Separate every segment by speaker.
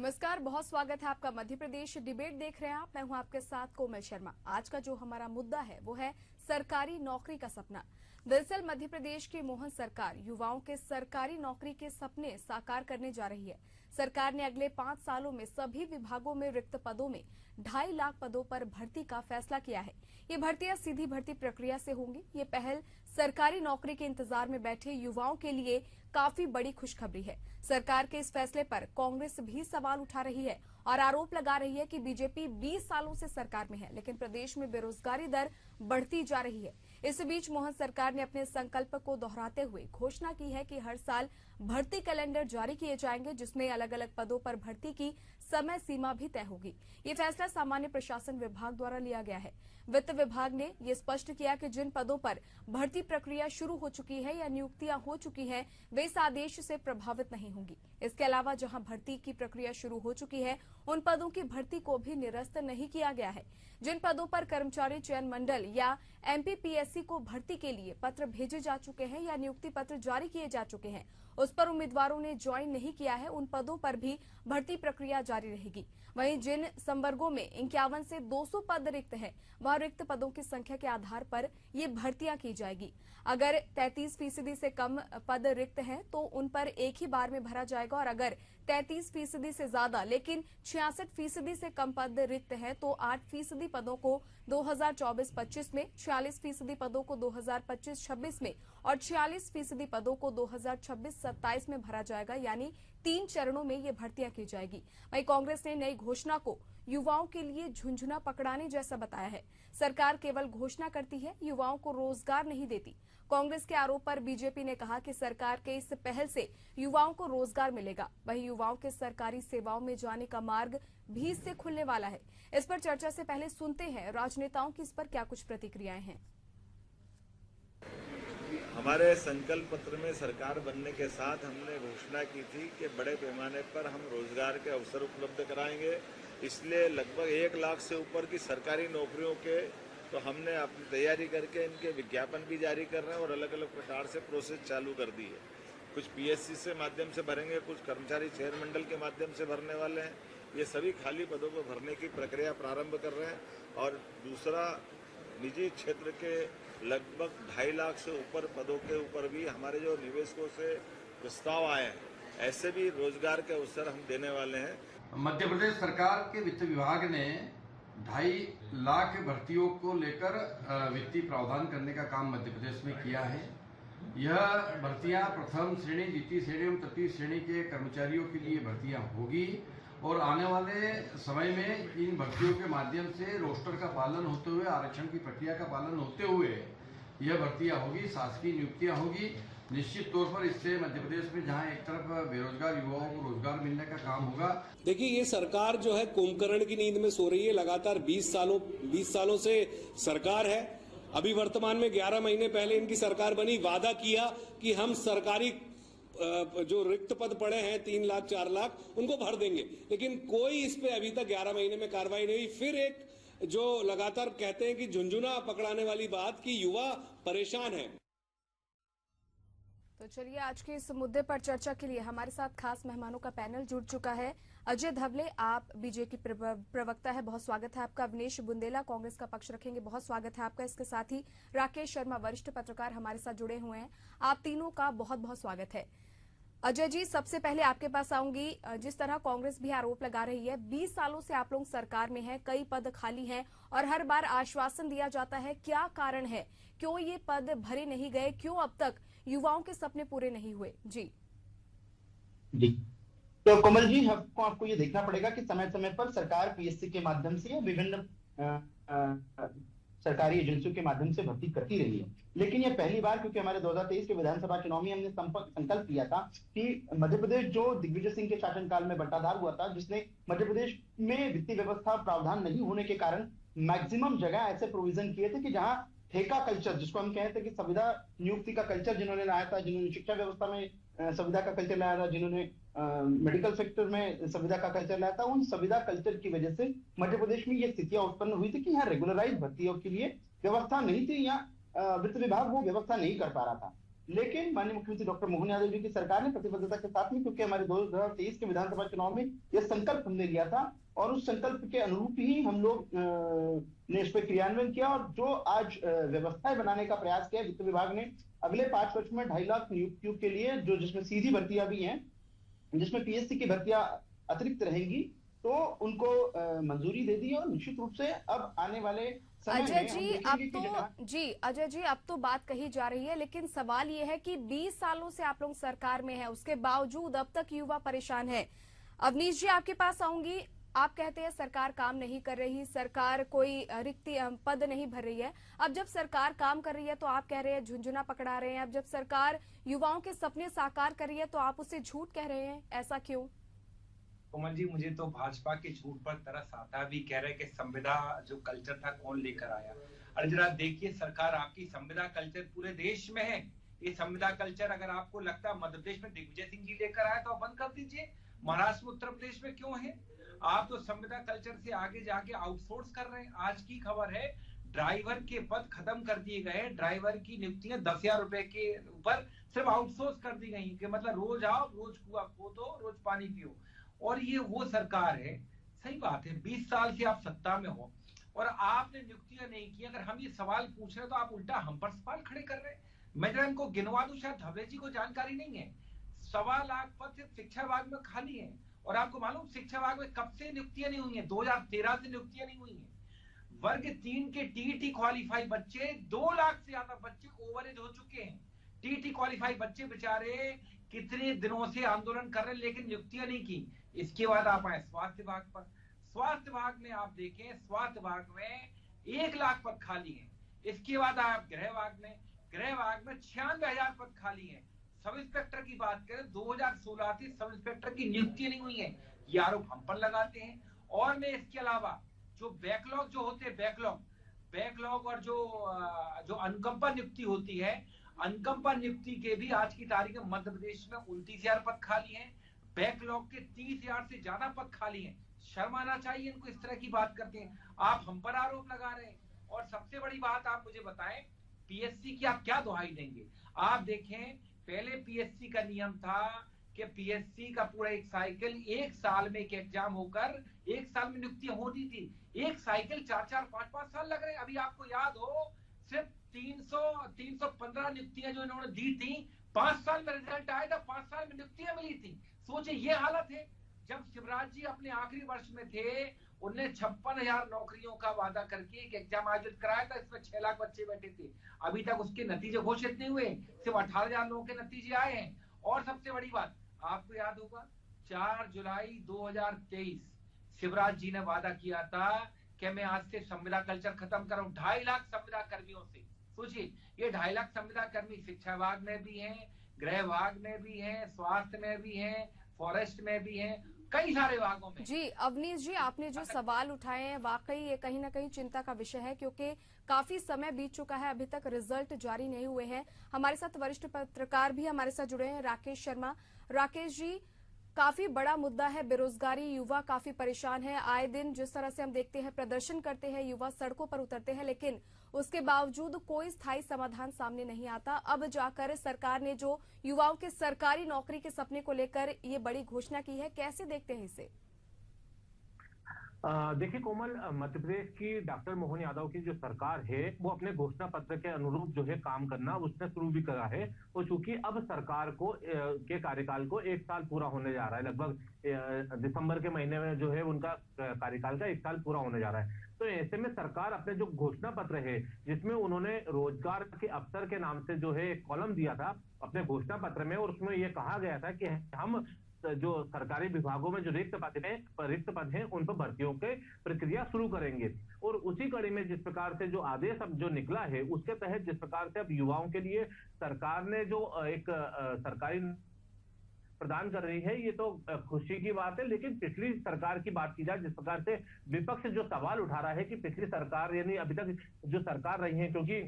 Speaker 1: नमस्कार, बहुत स्वागत है आपका। मध्य प्रदेश डिबेट देख रहे हैं आप। मैं हूं आपके साथ कोमल शर्मा। आज का जो हमारा मुद्दा है वो है सरकारी नौकरी का सपना। दरअसल मध्य प्रदेश की मोहन सरकार युवाओं के सरकारी नौकरी के सपने साकार करने जा रही है। सरकार ने अगले 5 सालों में सभी विभागों में रिक्त पदों में 2.5 लाख पदों पर भर्ती का फैसला किया है। ये भर्तियां सीधी भर्ती प्रक्रिया से होंगी। ये पहल सरकारी नौकरी के इंतजार में बैठे युवाओं के लिए काफी बड़ी खुशखबरी है। सरकार के इस फैसले पर कांग्रेस भी सवाल उठा रही है और आरोप लगा रही है कि बीजेपी 20 सालों से सरकार में है, लेकिन प्रदेश में बेरोजगारी दर बढ़ती जा रही है। इस बीच मोहन सरकार ने अपने संकल्प को दोहराते हुए घोषणा की है कि हर साल भर्ती कैलेंडर जारी किए जाएंगे, जिसमें अलग अलग पदों पर भर्ती की समय सीमा भी तय होगी। ये फैसला सामान्य प्रशासन विभाग द्वारा लिया गया है। वित्त विभाग ने ये स्पष्ट किया कि जिन पदों पर भर्ती प्रक्रिया शुरू हो चुकी है या नियुक्तियां हो चुकी हैं, वे इस आदेश से प्रभावित नहीं होंगी। इसके अलावा जहां भर्ती की प्रक्रिया शुरू हो चुकी है, उन पदों की भर्ती को भी निरस्त नहीं किया गया है। जिन पदों पर कर्मचारी चयन मंडल या एमपीपीएससी को भर्ती के लिए पत्र भेजे जा चुके हैं या नियुक्ति पत्र जारी किए जा चुके हैं, उस पर उम्मीदवारों ने ज्वाइन नहीं किया है, उन पदों पर भी भर्ती प्रक्रिया जारी रहेगी। वहीं जिन संवर्गों में 51 से 200 पद रिक्त है, वहां रिक्त पदों की संख्या के आधार पर ये भर्तियां की जाएगी। अगर 33% से कम पद रिक्त हैं तो उन पर एक ही बार में भरा जाएगा, और अगर 33% से ज्यादा लेकिन 66% से कम पद रिक्त हैं तो 8% पदों को 2024-25 में, 46% पदों को 2025-26 में और 46% पदों को 2026-27 में भरा जाएगा। यानी 3 चरणों में ये भर्तियां की जाएगी। वहीं कांग्रेस ने नई घोषणा को युवाओं के लिए झुंझुना पकड़ाने जैसा बताया है। सरकार केवल घोषणा करती है, युवाओं को रोजगार नहीं देती। कांग्रेस के आरोप पर बीजेपी ने कहा कि सरकार के इस पहल से युवाओं को रोजगार मिलेगा। वहीं युवाओं के सरकारी सेवाओं में जाने का मार्ग भी इससे खुलने वाला है। इस पर चर्चा से पहले सुनते हैं राजनेताओं की इस पर क्या कुछ प्रतिक्रियाएं हैं।
Speaker 2: हमारे संकल्प पत्र में सरकार बनने के साथ हमने घोषणा की थी कि बड़े पैमाने पर हम रोजगार के अवसर उपलब्ध कराएंगे। इसलिए लगभग 1 लाख से ऊपर की सरकारी नौकरियों के तो हमने अपनी तैयारी करके इनके विज्ञापन भी जारी कर रहे हैं और अलग अलग प्रकार से प्रोसेस चालू कर दी है। कुछ पीएससी से माध्यम से भरेंगे, कुछ कर्मचारी चयन मंडल के माध्यम से भरने वाले हैं। ये सभी खाली पदों को भरने की प्रक्रिया प्रारंभ कर रहे हैं। और दूसरा, निजी क्षेत्र के लगभग 2.5 लाख से ऊपर पदों के ऊपर भी हमारे जो निवेशकों से प्रस्ताव आए हैं, ऐसे भी रोजगार के अवसर हम देने वाले हैं।
Speaker 3: मध्य प्रदेश सरकार के वित्त विभाग ने 2.5 लाख भर्तियों को लेकर वित्तीय प्रावधान करने का काम मध्य प्रदेश में किया है। यह भर्तियां प्रथम श्रेणी, द्वितीय श्रेणी एवं तृतीय श्रेणी के कर्मचारियों के लिए भर्तियां होगी और आने वाले समय में इन भर्तियों के माध्यम से रोस्टर का पालन होते हुए, आरक्षण की प्रक्रिया का पालन होते हुए यह भर्तियां होगी, शासकीय नियुक्तियां होगी। निश्चित तौर पर इससे मध्य प्रदेश में जहां एक तरफ बेरोजगार युवाओं को रोजगार मिलने का काम होगा।
Speaker 4: देखिए, ये सरकार जो है कुंभकर्ण की नींद में सो रही है। लगातार 20 सालों से सरकार है। अभी वर्तमान में 11 महीने पहले इनकी सरकार बनी, वादा किया कि हम सरकारी जो रिक्त पद पड़े हैं 3 लाख 4 लाख उनको भर देंगे, लेकिन कोई इस पे अभी तक 11 महीने में कार्रवाई नहीं हुई। फिर एक जो लगातार कहते हैं कि झुंझुना पकड़ाने वाली बात कि युवा परेशान है।
Speaker 1: तो चलिए, आज के इस मुद्दे पर चर्चा के लिए हमारे साथ खास मेहमानों का पैनल जुड़ चुका है। अजय धवले, आप बीजेपी प्रवक्ता है, बहुत स्वागत है आपका। अवनीश बुंदेला, कांग्रेस का पक्ष रखेंगे, बहुत स्वागत है आपका। इसके साथ ही राकेश शर्मा, वरिष्ठ पत्रकार, हमारे साथ जुड़े हुए हैं। आप तीनों का बहुत बहुत स्वागत है। अजय जी, सबसे पहले आपके पास आऊंगी। जिस तरह कांग्रेस भी आरोप लगा रही है, 20 सालों से आप लोग सरकार में हैं, कई पद खाली हैं और हर बार आश्वासन दिया जाता है, क्या कारण है, क्यों ये पद भरे नहीं गए, क्यों अब तक युवाओं के सपने पूरे नहीं हुए? जी
Speaker 5: तो कोमल जी, आपको ये देखना पड़ेगा कि समय समय पर सरकार पीएससी के माध्यम से या विभिन्न सरकारी एजेंसियों के माध्यम से भर्ती करती रही है। लेकिन ये पहली बार, क्योंकि हमारे 2023 के विधानसभा चुनाव में हमने संकल्प लिया था कि मध्य प्रदेश जो दिग्विजय सिंह के शासनकाल में बंटाधार हुआ था, जिसने मध्य प्रदेश में वित्तीय व्यवस्था प्रावधान नहीं होने के कारण मैक्सिमम जगह ऐसे प्रोविजन किए थे कि जहां ठेका कल्चर, जिसको हम कहते हैं कि संविदा नियुक्ति का कल्चर जिन्होंने लाया था, जिन्होंने शिक्षा व्यवस्था में संविदा का कल्चर लाया था, जिन्होंने मेडिकल सेक्टर में संविदा का कल्चर लाया था, उन संविदा कल्चर की वजह से मध्य प्रदेश में ये स्थितियां उत्पन्न हुई थी कि यहाँ रेगुलराइज भर्तियों के लिए व्यवस्था नहीं थी या वित्त विभाग वो व्यवस्था नहीं कर पा रहा था। लेकिन माननीय मुख्यमंत्री डॉक्टर मोहन यादव जी की सरकार ने प्रतिबद्धता के साथ में, क्योंकि हमारे 2023 के विधानसभा चुनाव में यह संकल्प हमने लिया था और उस संकल्प के अनुरूप ही हम लोग ने इस पर क्रियान्वयन किया और जो आज व्यवस्थाएं बनाने का प्रयास किया वित्त विभाग ने अगले 5 वर्ष में 2.5 लाख नियुक्तियों के लिए, जो जिसमें सीधी भर्तियां भी हैं, जिसमें पीएससी की भर्तियां अतिरिक्त रहेंगी, तो उनको मंजूरी दे दी और निश्चित रूप से अब आने वाले समय
Speaker 1: अजय
Speaker 5: में हम
Speaker 1: जी
Speaker 5: देखेंगे कि जहाँ
Speaker 1: अजय जी अब तो बात कही जा रही है, लेकिन सवाल ये है कि 20 सालों से आप लोग सरकार में हैं, उसके बावजूद अब तक युवा परेशान है। अवनीश जी आपके पास आऊंगी। आप कहते हैं सरकार काम नहीं कर रही, सरकार कोई रिक्ति पद नहीं भर रही है। अब जब सरकार काम कर रही है तो आप कह रहे हैं झुंझुना पकड़ा रहे हैं। अब जब सरकार युवाओं के सपने साकार कर रही है तो आप उसे झूठ कह रहे हैं, ऐसा क्यों?
Speaker 6: कोमल जी, मुझे तो भाजपा के झूठ पर तरस आता। भी कह रहे कि संविदा जो कल्चर था कौन लेकर आया। अरे जरा देखिए, सरकार आपकी संविदा कल्चर पूरे देश में है। ये संविदा कल्चर अगर आपको लगता है मध्य प्रदेश में दिग्विजय सिंह जी लेकर आए तो आप बंद कर दीजिए। महाराष्ट्र में, उत्तर प्रदेश में क्यों है? आप तो संविदा कल्चर से आगे जाके आउटसोर्स कर रहे हैं। आज की खबर है, ड्राइवर के पद खत्म कर दिए गए। ड्राइवर की नियुक्तियां 10,000 रुपए के ऊपर सिर्फ आउटसोर्स कर दी गई कि मतलब रोज आओ, रोज कुआ खोदो, रोज पानी पियो। और ये वो सरकार है, सही बात है, 20 साल से आप सत्ता में हो और आपने नियुक्तियां नहीं की। अगर हम ये सवाल पूछ रहे हैं तो आप उल्टा हम पर सवाल खड़े कर रहे हैं। मैं जरा इनको गिनवा दूं, शायद धवले जी को जानकारी नहीं है। 1.25 लाख पद सिर्फ शिक्षा विभाग में खाली है। और आपको मालूम शिक्षा विभाग में कब से नियुक्तियां नहीं हुई है? 2013 से नियुक्तियां नहीं हुई है। वर्ग 3 के टीईटी क्वालिफाई बच्चे, 2 लाख से ज्यादा बच्चे ओवरेज हो चुके हैं। टीईटी क्वालिफाई बच्चे बेचारे कितने दिनों से आंदोलन कर रहे हैं लेकिन नियुक्तियां नहीं की। इसके बाद आप आए स्वास्थ्य विभाग पर। स्वास्थ्य विभाग में आप देखें, स्वास्थ्य विभाग में 1 लाख पद खाली हैं। इसके बाद आप गृह विभाग में, गृह विभाग में 96,000 पद खाली हैं। सब इंस्पेक्टर की बात करें, 2016 से सब इंस्पेक्टर की नियुक्ति नहीं हुई है। ये आरोप हम पर लगाते हैं। और मैं इसके अलावा जो बैकलॉग जो होते हैं, बैकलॉग और जो अनुकंपा नियुक्ति होती है, अनुकंपा नियुक्ति के भी आज की तारीख में मध्य प्रदेश में 29,000 पद खाली हैं। बैकलॉग के 30,000 से ज्यादा पद खाली हैं। शर्म आना चाहिए इनको, इस तरह की बात करते हैं। आप हम पर आरोप लगा रहे हैं। और सबसे बड़ी बात आप मुझे बताएं, पीएससी की आप क्या दुहाई देंगे? आप देखें, पहले पीएससी का नियम था कि पीएससी का पूरा एक साइकिल 1 साल में एक एग्जाम होकर 1 साल में नियुक्तियां होती थी। एक साइकिल 4-4, 5-5 साल लग रहे हैं। अभी आपको याद हो, सिर्फ 315 नियुक्तियां जो इन्होंने दी थी, 5 साल में रिजल्ट आया था, 5 साल में नियुक्तियां मिली थी। सोचे ये हालत है। जब शिवराज जी अपने आखिरी वर्ष में थे, उन्होंने 56,000 नौकरियों का वादा करके एक एग्जाम आयोजित कराया था। इसमें 6 लाख बच्चे बैठे थे। अभी तक उसके नतीजे घोषित नहीं हुए, सिर्फ 18,000 लोगों के नतीजे आए हैं। और सबसे बड़ी बात, आपको याद होगा 4 जुलाई 2023 शिवराज जी ने वादा किया था कि मैं आज से संविदा कल्चर खत्म करूं 2.5 लाख संविदा कर्मियों से। सोचिए, ये 2.5 लाख संविदा कर्मी शिक्षा विभाग में भी हैं, गृह विभाग में भी हैं, स्वास्थ्य में भी हैं, फॉरेस्ट में भी हैं, कई सारे विभागों में।
Speaker 1: जी अवनीश जी, आपने जो सवाल उठाए हैं वाकई ये कहीं ना कहीं चिंता का विषय है, क्योंकि काफी समय बीत चुका है, अभी तक रिजल्ट जारी नहीं हुए हैं। हमारे साथ वरिष्ठ पत्रकार भी हमारे साथ जुड़े हैं, राकेश शर्मा। राकेश जी, काफी बड़ा मुद्दा है बेरोजगारी, युवा काफी परेशान है। आए दिन जिस तरह से हम देखते हैं प्रदर्शन करते हैं, युवा सड़कों पर उतरते हैं, लेकिन उसके बावजूद कोई स्थायी समाधान सामने नहीं आता। अब जाकर सरकार ने जो युवाओं के सरकारी नौकरी के सपने को लेकर ये बड़ी घोषणा की है, कैसे देखते हैं इसे?
Speaker 7: देखिए कोमल, मध्य प्रदेश की डॉक्टर मोहन यादव की जो सरकार है वो अपने घोषणा पत्र के अनुरूप जो है काम करना उसने शुरू भी करा है। और चूंकि अब सरकार को के कार्यकाल को 1 साल पूरा होने जा रहा है, लगभग दिसंबर के महीने में जो है उनका कार्यकाल का 1 साल पूरा होने जा रहा है। तो ऐसे में सरकार अपने जो घोषणा पत्र है, जिसमें उन्होंने रोजगार के अवसर के नाम से जो है एक कॉलम दिया था अपने घोषणा पत्र में, और उसमें यह कहा गया था कि हम जो सरकारी विभागों में जो रिक्त पद हैं उन पर भर्तियों के प्रक्रिया शुरू करेंगे। और उसी कड़ी में जिस प्रकार से जो आदेश अब जो निकला है उसके तहत जिस प्रकार से अब युवाओं के लिए सरकार ने जो एक सरकारी प्रदान कर रही है, ये तो खुशी की बात है। लेकिन पिछली सरकार की बात की जाए, जिस प्रकार से विपक्ष जो सवाल उठा रहा है कि पिछली सरकार यानी अभी तक जो सरकार रही है, क्योंकि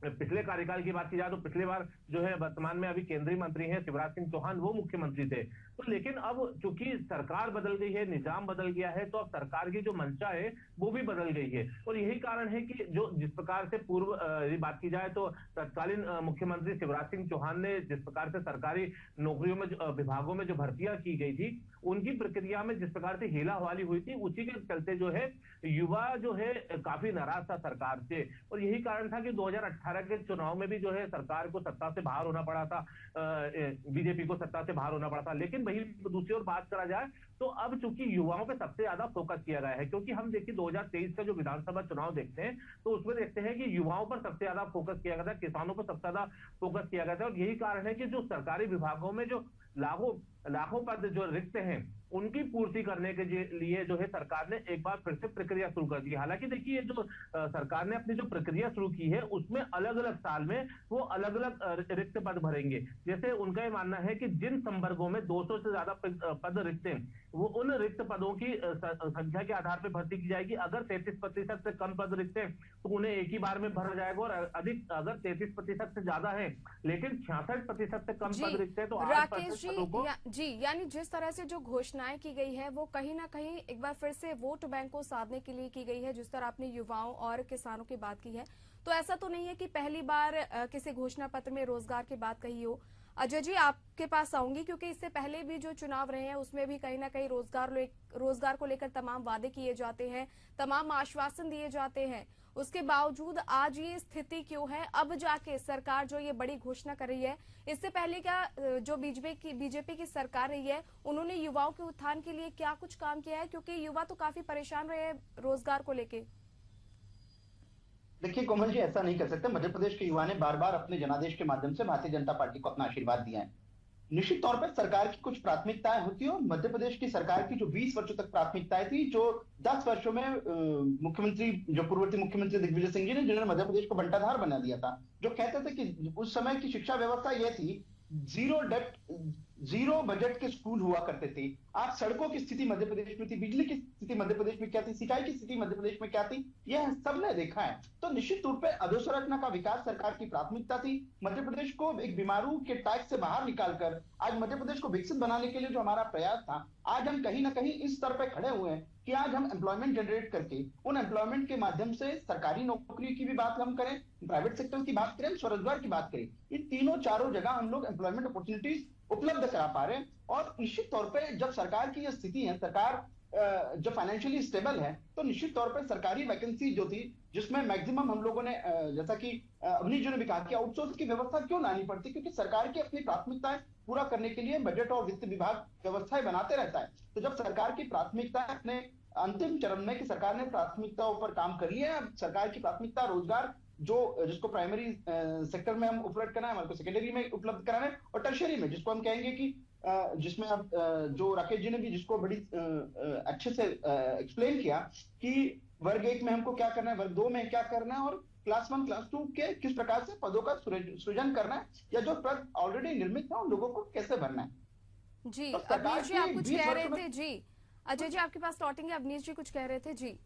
Speaker 7: पिछले कार्यकाल की बात की जाए तो पिछली बार जो है वर्तमान में अभी केंद्रीय मंत्री हैं शिवराज सिंह चौहान, वो मुख्यमंत्री थे। तो लेकिन अब चूंकि सरकार बदल गई है, निजाम बदल गया है, तो अब सरकार की जो मंशा है वो भी बदल गई है। और यही कारण है कि जो जिस प्रकार से पूर्व यदि बात की जाए तो तत्कालीन मुख्यमंत्री शिवराज सिंह चौहान ने जिस प्रकार से सरकारी नौकरियों में विभागों में जो भर्तियां की गई थी, उनकी प्रक्रिया में जिस प्रकार से हेला हवाली हुई थी, उसी के चलते जो है युवा जो है काफी नाराज था सरकार से। और यही कारण था कि 2018 के चुनाव में भी जो है सरकार को सत्ता से बाहर होना पड़ा था, बीजेपी को सत्ता से बाहर होना पड़ा था। लेकिन वही दूसरी ओर बात करा जाए तो अब चूंकि युवाओं पे सबसे ज्यादा फोकस किया गया है, क्योंकि हम देखिए 2023 का जो विधानसभा चुनाव देखते हैं तो उसमें देखते हैं कि युवाओं पर सबसे ज्यादा फोकस किया गया था, किसानों पर सबसे ज्यादा फोकस किया गया था। और यही कारण है कि जो सरकारी विभागों में जो लाखों पद जो रिक्त हैं उनकी पूर्ति करने के लिए जो है सरकार ने एक बार फिर से प्रक्रिया शुरू कर दी। हालांकि देखिए जो सरकार ने अपनी जो प्रक्रिया शुरू की है उसमें अलग अलग साल में वो अलग अलग रिक्त पद भरेंगे। जैसे उनका ये मानना है कि जिन संवर्गों में 200 से ज्यादा पद रिक्त हैं वो उन रिक्त पदों की संख्या के आधार पर भर्ती की जाएगी। अगर 33% से कम पद रिक्त हैं तो उन्हें एक ही बार में भरा जाएगा, और अधिक अगर 33% से ज्यादा है लेकिन 66% से कम पद रिक्त है तो 8% पदों को
Speaker 1: जी, यानी जिस तरह से जो घोषणाएं की गई है वो कहीं ना कहीं एक बार फिर से वोट बैंक को साधने के लिए की गई है। जिस तरह आपने युवाओं और किसानों की बात की है, तो ऐसा तो नहीं है कि पहली बार किसी घोषणा पत्र में रोजगार की बात कही हो। अजय जी, आपके पास आऊंगी, क्योंकि इससे पहले भी जो चुनाव रहे हैं उसमें भी कहीं ना कहीं रोजगार को लेकर तमाम वादे किए जाते हैं, तमाम आश्वासन दिए जाते हैं। उसके बावजूद आज ये स्थिति क्यों है? अब जाके सरकार जो ये बड़ी घोषणा कर रही है, इससे पहले क्या जो बीजेपी की सरकार रही है उन्होंने युवाओं के उत्थान के लिए क्या कुछ काम किया है? क्योंकि युवा तो काफी परेशान रहे हैं रोजगार को लेके।
Speaker 5: देखिए कोमल जी, ऐसा नहीं कर सकते। मध्य प्रदेश के युवा ने बार बार अपने जनादेश के माध्यम से भारतीय जनता पार्टी को अपना आशीर्वाद दिया है। निश्चित तौर पर सरकार की कुछ प्राथमिकताएं होती है। मध्य प्रदेश की सरकार की जो 20 वर्षों तक प्राथमिकताएं थी, जो 10 वर्षों में मुख्यमंत्री जो पूर्ववर्ती मुख्यमंत्री दिग्विजय सिंह जी ने, जिन्होंने मध्य प्रदेश को बंटाधार बना दिया था, जो कहते थे कि उस समय की शिक्षा व्यवस्था यह थी, जीरो डेट, जीरो बजट के स्कूल हुआ करते थे। आज सड़कों की स्थिति मध्य प्रदेश में थी, बिजली की स्थिति मध्य प्रदेश में क्या थी, सिंचाई की स्थिति मध्य प्रदेश में क्या थी, यह सबने देखा है। तो निश्चित तौर पे अधोसंरचना का विकास सरकार की प्राथमिकता थी। मध्य प्रदेश को एक बीमारू के टैक्स से बाहर निकालकर आज मध्य प्रदेश को विकसित बनाने के लिए जो हमारा प्रयास था, आज हम कहीं ना कहीं इस स्तर पर खड़े हुए हैं कि आज हम एम्प्लॉयमेंट जनरेट करके उन एम्प्लॉयमेंट के माध्यम से सरकारी नौकरी की भी बात हम करें, प्राइवेट सेक्टर की बात करें, स्वरोजगार की बात करें, इन तीनों चारों जगह हम लोग एम्प्लॉयमेंट अपॉर्चुनिटीज उपलब्ध करा पा रहे हैं। और निश्चित तौर पे जब सरकार की यह स्थिति है, सरकार जो फाइनेंशियली स्टेबल है, तो निश्चित तौर पे सरकारी वैकेंसी जो थी, जिसमें मैक्सिमम हम लोगों ने जैसा कि अवनीश जी ने भी कहा कि आउटसोर्स की व्यवस्था क्यों लानी पड़ती, क्योंकि सरकार की अपनी प्राथमिकताएं पूरा करने के लिए बजट और वित्त विभाग व्यवस्थाएं बनाते रहता है। तो जब सरकार की प्राथमिकता अपने अंतिम चरण में कि सरकार ने प्राथमिकताओं पर काम करी है, अब सरकार की प्राथमिकता रोजगार जो जिसको प्राइमरी सेक्टर में हम उपलब्ध कराना है, हमारे को सेकेंडरी में उपलब्ध कराना है, और टर्शियरी में जिसको हम कहेंगे कि जिसमें अब जो राकेश जी ने भी जिसको बड़ी अच्छे से एक्सप्लेन किया कि वर्ग 1 में हमको क्या करना है, वर्ग 2 में क्या करना है, और क्लास 1 क्लास 2 के किस प्रकार से पदों का सृजन करना है, या जो पद ऑलरेडी निर्मित है उन लोगों को कैसे भरना है।
Speaker 1: जी,
Speaker 5: तो
Speaker 1: अवनीश जी आप कुछ कह रहे थे। जी अजय जी, आपके पास लौटेंगे। अवनीश जी कुछ कह रहे थे। जी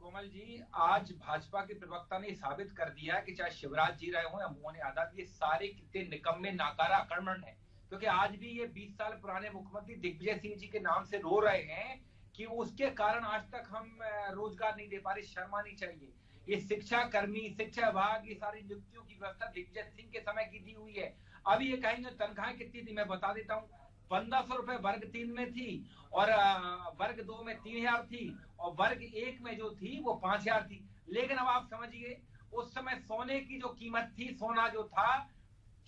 Speaker 6: कोमल जी, आज भाजपा के प्रवक्ता ने साबित कर दिया है कि चाहे शिवराज जी रहे हो या मोहन यादव, ये सारे कितने निकम्मे नाकारा आक्रमण है। क्योंकि आज भी ये 20 साल पुराने मुख्यमंत्री दिग्विजय सिंह जी के नाम से रो रहे हैं कि उसके कारण आज तक हम रोजगार नहीं दे पा रहे। शर्म आनी चाहिए। ये शिक्षा कर्मी, शिक्षा विभाग, ये सारी नियुक्तियों की व्यवस्था दिग्विजय सिंह के समय की दी हुई है। अभी ये कहेंगे तनख्वाहें कितनी थी, मैं बता देता हूँ। 1500 रुपए वर्ग 3 में थी, और वर्ग 2 में 3000 थी, और वर्ग 1 में जो थी वो 5000 थी। लेकिन अब आप समझिए, उस समय सोने की जो कीमत थी, सोना जो था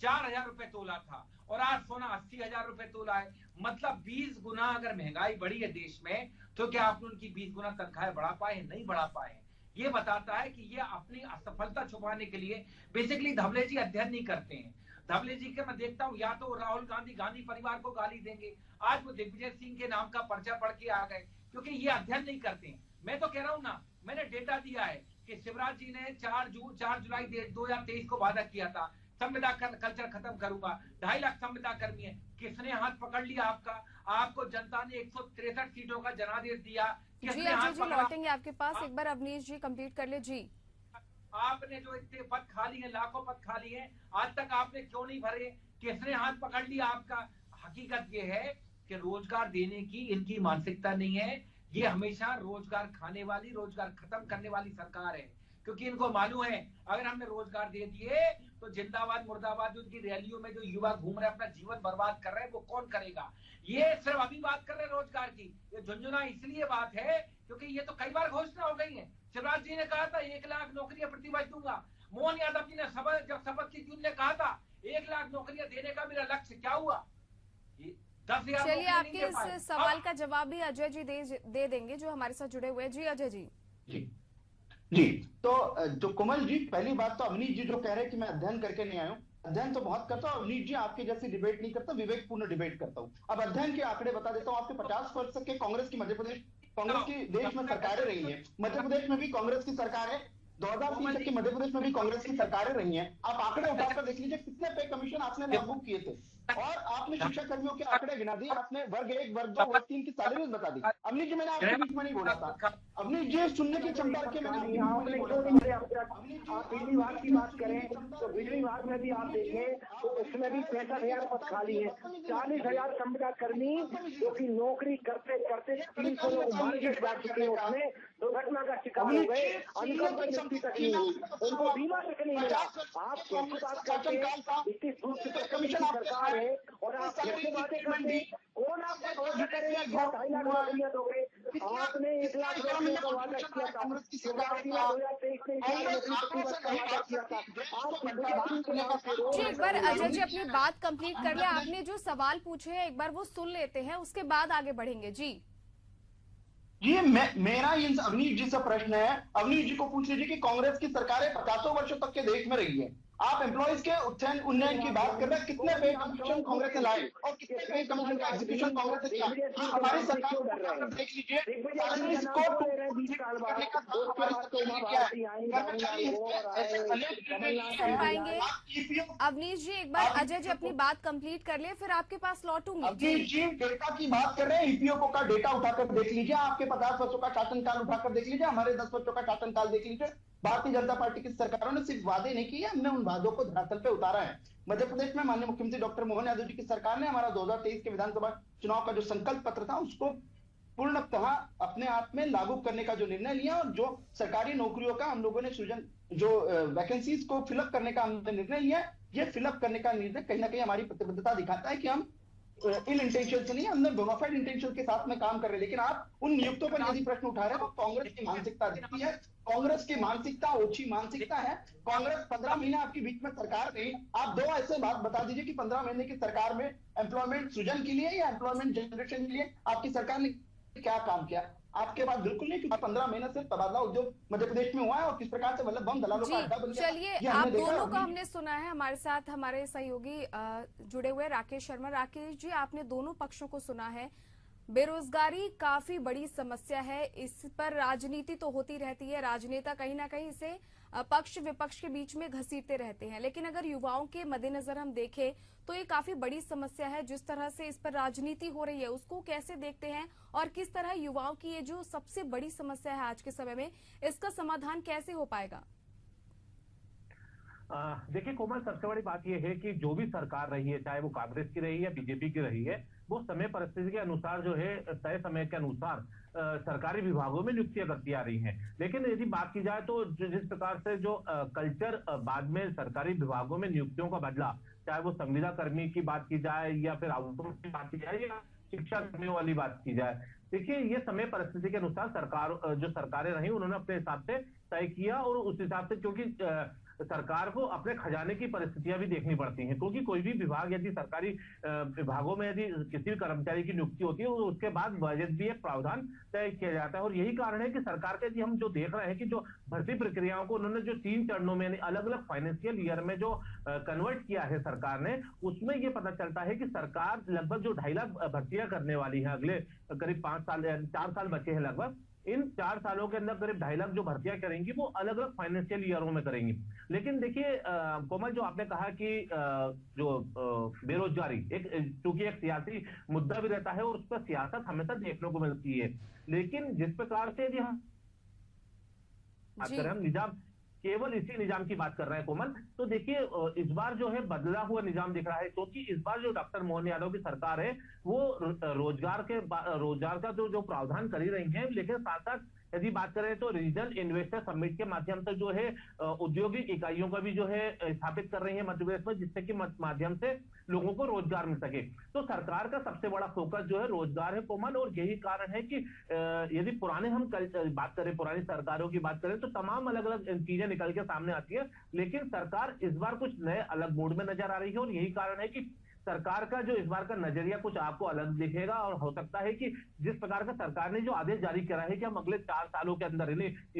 Speaker 6: 4000 रुपए तोला था, और आज सोना 80,000 रुपए तोला है। मतलब 20 गुना अगर महंगाई बढ़ी है देश में, तो क्या आपने उनकी 20 गुना तनख्वाहें बढ़ा पाए हैं? नहीं बढ़ा पाए हैं। ये बताता है कि ये अपनी असफलता छुपाने के लिए बेसिकली धवले जी अध्ययन नहीं करते हैं। धवले जी के मैं देखता हूँ, या तो राहुल गांधी परिवार को गाली देंगे, आज वो दिग्विजय सिंह के नाम का पर्चा पढ़ के आ गए, क्योंकि ये अध्ययन नहीं करते हैं। मैं तो कह रहा हूँ ना, मैंने डेटा दिया है कि शिवराज जी ने 4 जुलाई 2023 को वादा किया था, संविदा कल्चर खत्म करूंगा। 2.5 लाख संविदा कर्मी है। किसने हाथ पकड़ लिया आपका? आपको जनता ने 163 सीटों का जनादेश दिया।
Speaker 1: जी अजय जी लौटेंगे आपके पास। एक बार अवनीश जी कंप्लीट कर ले। जी,
Speaker 6: आपने जो इतने पद खाली हैं, लाखों पद खाली हैं, आज तक आपने क्यों नहीं भरे? किसने हाथ पकड़ लिया आपका? हकीकत ये है कि रोजगार देने की इनकी मानसिकता नहीं है। ये हमेशा रोजगार खाने वाली, रोजगार खत्म करने वाली सरकार है, क्योंकि इनको मालूम है अगर हमने रोजगार दे दिए तो जिंदाबाद मुर्दाबाद उनकी रैलियों में जो युवा घूम रहे हैं अपना जीवन बर्बाद कर रहे हैं, वो कौन करेगा। ये सिर्फ अभी बात कर रहे हैं रोजगार की, ये झुंझुना इसलिए बात है क्योंकि ये तो कई बार घोषणा हो गई है। शिवराज जी ने कहा था 1 लाख नौकरियां प्रतिवर्ष दूंगा। मोहन यादव जी ने जब शपथ ली थी उन्होंने कहा था 1 लाख नौकरियां देने का मेरा लक्ष्य, क्या हुआ? 10,000।
Speaker 1: चलिए, आपके इस सवाल का जवाब भी अजय जी दे देंगे जो हमारे साथ जुड़े हुए हैं। जी अजय जी।
Speaker 5: जी, तो जो कोमल जी, पहली बात तो अवनीश जी जो कह रहे हैं कि मैं अध्ययन करके नहीं आया हूं, अध्ययन तो बहुत करता हूं अवनीश जी, आपके जैसी डिबेट नहीं करता, विवेकपूर्ण डिबेट करता हूं। अब अध्ययन के आंकड़े बता देता हूं आपके। 50% के कांग्रेस की कांग्रेस की देश में सरकारें रही हैं। मध्य प्रदेश में भी कांग्रेस की सरकार है। 2003 तक की मध्य प्रदेश में भी कांग्रेस की सरकारें रही हैं। आप आंकड़े उठाकर देख लीजिए कितने पे कमीशन आपने लागू किए थे, और आपने शिक्षा कर्मियों के आंकड़े गिना दिए, आपने वर्ग 1, वर्ग 2, वर्ग 3 की सैलरीज बता दी। अवनीश जी, मैंने आपके बीच में नहीं बोला था। अवनीश जी, सुनने की क्षमता रखिए, मैंने आपके बीच में नहीं बोला था।
Speaker 8: आप बिजली विभाग की बात करें तो बिजली विभाग में भी आप देखें तो उसमें भी 65,000 पद खाली है। 40,000 संविदा कर्मी जो कि नौकरी करते करते 300 लोग मार के जा चुके हैं, उसमें दुर्घटना का शिकार हो गए, अनुकंपा नियुक्ति तक नहीं हुई, उनको बीमा तक नहीं मिला। आप कैसे बात करते हैं? इतनी कमीशन सरकार है और आप कैसे बातें करते हैं? कौन आपको रोज करेगा? 2.5 लाख नौकरियां दोगे, आपने 1 लाख नौकरियों का वादा किया था। 2023 में 1 लाख नौकरी प्रतिवर्ष का वादा किया था।
Speaker 1: जी, एक बार अजय जी अपनी बात कंप्लीट कर ले। आपने जो सवाल पूछे हैं एक बार वो सुन लेते हैं, उसके बाद आगे बढ़ेंगे। जी
Speaker 5: मेरा अवनीश जी से प्रश्न है, अवनीश जी को पूछ लीजिए कि कांग्रेस की सरकारें 50 वर्षों तक के देश में रही है। आप एम्प्लॉइज के उत्थान उन्नयन की बात कर रहे हैं, कितने पे कमीशन कांग्रेस ने लाए और कितने पे कमीशन का एग्जीक्यूशन कांग्रेस ने किया। हमारी सरकार को देख लीजिए, सैलरीज को करने का काम हमारी सरकार ने किया
Speaker 1: कर पाएंगे। अवनीश जी, एक बार अजय जी अपनी बात कंप्लीट कर ले, फिर आपके पास लौटूंगी।
Speaker 5: अवनीश जी डेटा की बात कर रहे हैं, ईपीएफओ का डेटा उठाकर देख लीजिए, आपके 50 वर्षों का शासनकाल उठाकर देख लीजिए, हमारे 10 वर्षों का शासनकाल देख लीजिए। भारतीय जनता पार्टी की सरकारों ने सिर्फ वादे नहीं किए, हमने उन वादों को धरातल पे उतारा है। मध्य प्रदेश में माननीय मुख्यमंत्री डॉक्टर मोहन यादव जी की सरकार ने हमारा 2023 के विधानसभा चुनाव का जो संकल्प पत्र था उसको पूर्णतः अपने आप में लागू करने का जो निर्णय लिया, और जो सरकारी नौकरियों का हम लोगों ने सृजन, जो वैकेंसीज को फिलअप करने का हमने निर्णय लिया, ये फिलअप करने का निर्णय कहीं ना कहीं हमारी प्रतिबद्धता दिखाता है कि हम इल इंटेंशन से नहीं, हमने बोनाफाइड इंटेंशन के साथ में काम कर रहे हैं। लेकिन आप उन नियुक्तों पर यदि प्रश्न उठा रहे हैं तो कांग्रेस की मानसिकता दिखती है। कांग्रेस की मानसिकता ओछी मानसिकता है। कांग्रेस 15 महीने आपके बीच में सरकार रही, आप 2 ऐसे बात बता दीजिए कि 15 महीने की सरकार में एम्प्लॉयमेंट सृजन के लिए या एम्प्लॉयमेंट जनरेशन के लिए आपकी सरकार ने क्या काम किया। आपके पास बिल्कुल नहीं, क्योंकि 15 महीने से तबादला उद्योग मध्य प्रदेश में हुआ है और किस प्रकार से मतलब बम दलालों का अड्डा बन गया।
Speaker 1: चलिए, आप दोनों का हमने सुना है। हमारे साथ हमारे सहयोगी जुड़े हुए राकेश शर्मा। राकेश जी, आपने दोनों पक्षों को सुना है। बेरोजगारी काफी बड़ी समस्या है, इस पर राजनीति तो होती रहती है, राजनेता कहीं ना कहीं इसे पक्ष विपक्ष के बीच में घसीटते रहते हैं। लेकिन अगर युवाओं के मद्देनजर हम देखें तो ये काफी बड़ी समस्या है। जिस तरह से इस पर राजनीति हो रही है उसको कैसे देखते हैं, और किस तरह युवाओं की ये जो सबसे बड़ी समस्या है आज के समय में, इसका समाधान कैसे हो पाएगा?
Speaker 7: देखिए कोमल, सबसे बड़ी बात यह है कि जो भी सरकार रही है, चाहे वो कांग्रेस की रही है या बीजेपी की रही है, वो समय परिस्थिति के अनुसार जो है तय समय के अनुसार सरकारी विभागों में नियुक्तियां करती आ रही हैं। लेकिन यदि बात की जाए तो जिस प्रकार से जो कल्चर बाद में सरकारी विभागों में नियुक्तियों का बदला, चाहे वो संविदा कर्मी की बात की जाए या फिर आउटसोर्स की बात की जाए या शिक्षा कर्मियों वाली बात की जाए, देखिए ये समय परिस्थिति के अनुसार जो सरकारें रही उन्होंने अपने हिसाब से तय किया, और उस हिसाब से क्योंकि सरकार को अपने खजाने की परिस्थितियां भी देखनी पड़ती हैं, क्योंकि कोई भी विभाग यदि सरकारी विभागों में यदि किसी भी कर्मचारी की नियुक्ति होती है तो उसके बाद बजट भी एक प्रावधान तय किया जाता है। और यही कारण है कि सरकार के यदि हम जो देख रहे हैं कि जो भर्ती प्रक्रियाओं को उन्होंने जो 3 चरणों में अलग अलग फाइनेंशियल ईयर में जो कन्वर्ट किया है सरकार ने, उसमें ये पता चलता है कि सरकार लगभग जो 2.5 लाख भर्तियां करने वाली है, अगले करीब 4 साल बचे हैं लगभग, इन 4 सालों के अंदर करीब 2.5 लाख जो भर्तियां करेंगी वो अलग अलग फाइनेंशियल ईयरों में करेंगी। लेकिन देखिए कोमल, जो आपने कहा कि जो बेरोजगारी चूंकि एक सियासी मुद्दा भी रहता है और उस पर सियासत हमेशा देखने को मिलती है, लेकिन जिस प्रकार से यदि हम केवल इसी निजाम की बात कर रहे हैं कोमल। तो देखिए इस बार जो है बदला हुआ निजाम दिख रहा है, क्योंकि इस बार जो डॉक्टर मोहन यादव की सरकार है वो रोजगार का जो प्रावधान कर ही रही है, लेकिन साथ साथ यदि बात करें तो रीजनल इन्वेस्टर समिट के माध्यम से जो है औद्योगिक इकाइयों का भी जो है स्थापित कर रही है मध्य प्रदेश में, जिससे कि माध्यम से लोगों को रोजगार मिल सके। तो सरकार का सबसे बड़ा फोकस जो है रोजगार है कोमल, और यही कारण है कि यदि पुराने हम बात करें, पुरानी सरकारों की बात करें तो तमाम अलग अलग चीजें निकल के सामने आती है, लेकिन सरकार इस बार कुछ नए अलग मोड में नजर आ रही है। और यही कारण है कि सरकार का जो इस बार का नजरिया कुछ आपको अलग दिखेगा, और हो सकता है कि जिस प्रकार का सरकार ने जो आदेश जारी करा है कि हम अगले 4 सालों के अंदर,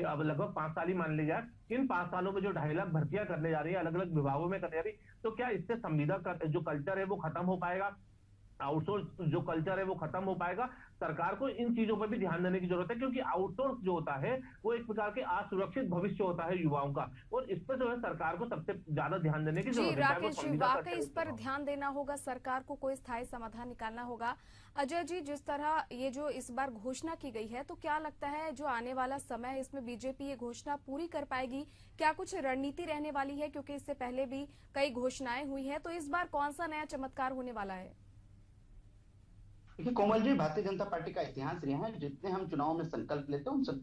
Speaker 7: अब लगभग 5 साल ही मान ली जाए, इन 5 सालों में जो 2.5 लाख भर्तियां करने जा रही है अलग अलग विभागों में करने जा रही, तो क्या इससे संविदा का जो कल्चर है वो खत्म हो पाएगा, आउटसोर्स जो कल्चर है वो खत्म हो पाएगा? सरकार को इन चीजों पर भी ध्यान देने की जरूरत है, क्योंकि आउटसोर्स जो होता है वो एक प्रकार के असुरक्षित भविष्य होता है युवाओं का, और इस पर जो है सरकार को सबसे ज्यादा ध्यान देने की जरूरत है।
Speaker 1: राकेश जी, वाकई इस पर ध्यान देना होगा, सरकार को कोई स्थायी समाधान निकालना होगा। अजय जी, जिस तरह ये जो इस बार घोषणा की गई है, तो क्या लगता है जो आने वाला समय है इसमें बीजेपी ये घोषणा पूरी कर पाएगी? क्या कुछ रणनीति रहने वाली है, क्योंकि इससे पहले भी कई घोषणाएं हुई है, तो इस बार कौन सा नया चमत्कार होने वाला है?
Speaker 5: देखिए कोमल जी, भारतीय जनता पार्टी का इतिहास रहा है, जितने हम चुनाव में संकल्प लेते हैं उन